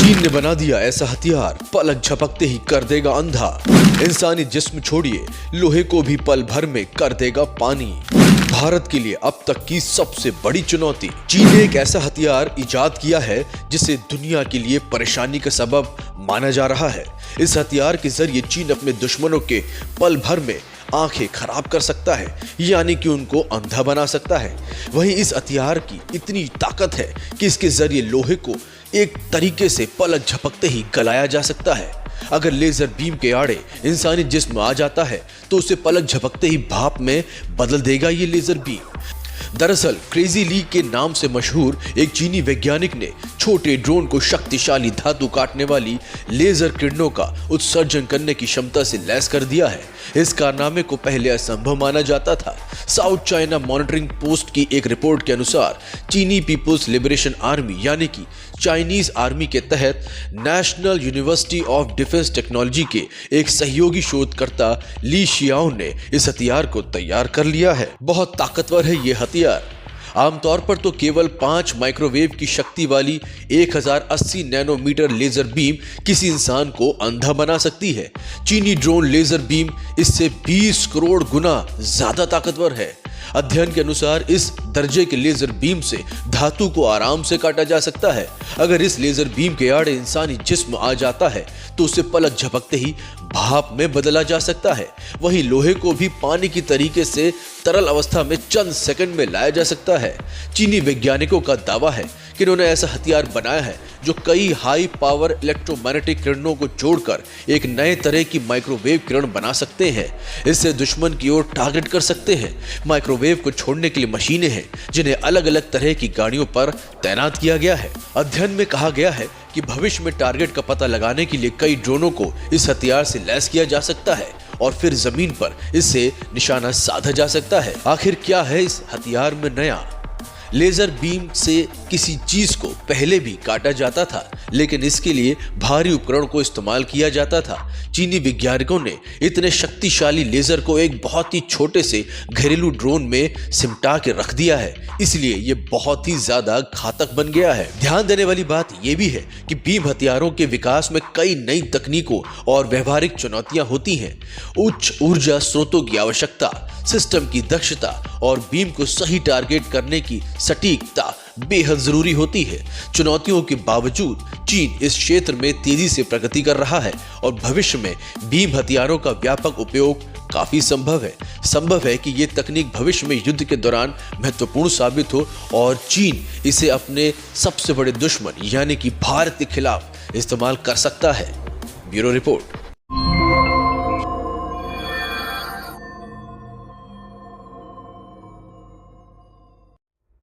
चीन ने बना दिया ऐसा हथियार, पलक झपकते ही कर देगा अंधा। इंसानी जिस्म छोड़िए, लोहे को भी पल भर में कर देगा पानी। भारत के लिए अब तक की सबसे बड़ी चुनौती। चीन ने एक ऐसा हथियार इजाद किया है जिसे दुनिया के लिए परेशानी का सबब माना जा रहा है। इस हथियार के जरिए चीन अपने दुश्मनों के पल भर में आंखें खराब कर सकता है, यानी कि उनको अंधा बना सकता है। वहीं इस हथियार की इतनी ताकत है कि इसके जरिए लोहे को एक तरीके से पलक झपकते ही गलाया जा सकता है। अगर लेजर बीम के आड़े इंसानी जिस्म आ जाता है तो उसे पलक झपकते ही भाप में बदल देगा ये लेजर बीम। दरअसल क्रेजी ली के नाम से मशहूर एक चीनी वैज्ञानिक ने छोटे ड्रोन को शक्तिशाली धातु काटने वाली लेजर किरणों का उत्सर्जन करने की क्षमता से लैस कर दिया है। इस कारनामे को पहले असंभव माना जाता था। साउथ चाइना मॉनिटरिंग पोस्ट की एक रिपोर्ट के अनुसार चीनी पीपुल्स लिबरेशन आर्मी यानी कि चाइनीज आर्मी के तहत national university of defence technology के एक सहयोगी शोधकर्ता ली शियाओ ने इस हथियार को तैयार कर लिया है। बहुत ताकतवर है ये हथियार। आमतौर पर तो केवल 5 माइक्रोवेव की शक्ति वाली 1080 नैनोमीटर लेजर बीम किसी इंसान को अंधा बना सकती है। चीनी ड्रोन लेजर बीम इससे 20 करोड़ गुना ज्यादा ताकतवर है। अध्ययन के अनुसार इस दर्जे के लेजर बीम से धातु को आराम से काटा जा सकता है। अगर इस लेजर बीम के आड़े इंसानी जिस्म आ जाता है तो उसे पलक झपकते ही भाप में बदला जा सकता है। वहीं लोहे को भी पानी की तरीके से तरल अवस्था में चंद सेकंड में लाया जा सकता है। चीनी वैज्ञानिकों का दावा है कि उन्होंने ऐसा हथियार बनाया है जो कई हाई पावर इलेक्ट्रोमैग्नेटिक किरणों को जोड़कर एक नए तरह की माइक्रोवेव किरण बना सकते हैं। इससे दुश्मन की ओर टारगेट कर सकते हैं। माइक्रोवेव को छोड़ने के लिए मशीनें हैं जिन्हें अलग अलग तरह की गाड़ियों पर तैनात किया गया है। अध्ययन में कहा गया है कि भविष्य में टारगेट का पता लगाने के लिए कई ड्रोनों को इस हथियार से लैस किया जा सकता है और फिर जमीन पर इससे निशाना साधा जा सकता है। आखिर क्या है इस हथियार में नया? लेजर बीम से किसी चीज को पहले भी काटा जाता था, लेकिन इसके लिए भारी उपकरण को इस्तेमाल किया जाता था। चीनी वैज्ञानिकों ने इतने शक्तिशाली लेजर को एक बहुत ही छोटे से घरेलू ड्रोन में सिमटा के रख दिया है, इसलिए ये बहुत ही ज्यादा घातक बन गया है। ध्यान देने वाली बात यह भी है कि बीम हथियारों के विकास में कई नई तकनीकों और व्यवहारिक चुनौतियां होती हैं। उच्च ऊर्जा स्रोतों की आवश्यकता, सिस्टम की दक्षता और बीम को सही टारगेट करने की सटीकता बेहद जरूरी होती है। चुनौतियों के बावजूद चीन इस क्षेत्र में तेजी से प्रगति कर रहा है और भविष्य में बीम हथियारों का व्यापक उपयोग काफी संभव है कि ये तकनीक भविष्य में युद्ध के दौरान महत्वपूर्ण साबित हो और चीन इसे अपने सबसे बड़े दुश्मन यानी कि भारत के खिलाफ इस्तेमाल कर सकता है। Bureau report.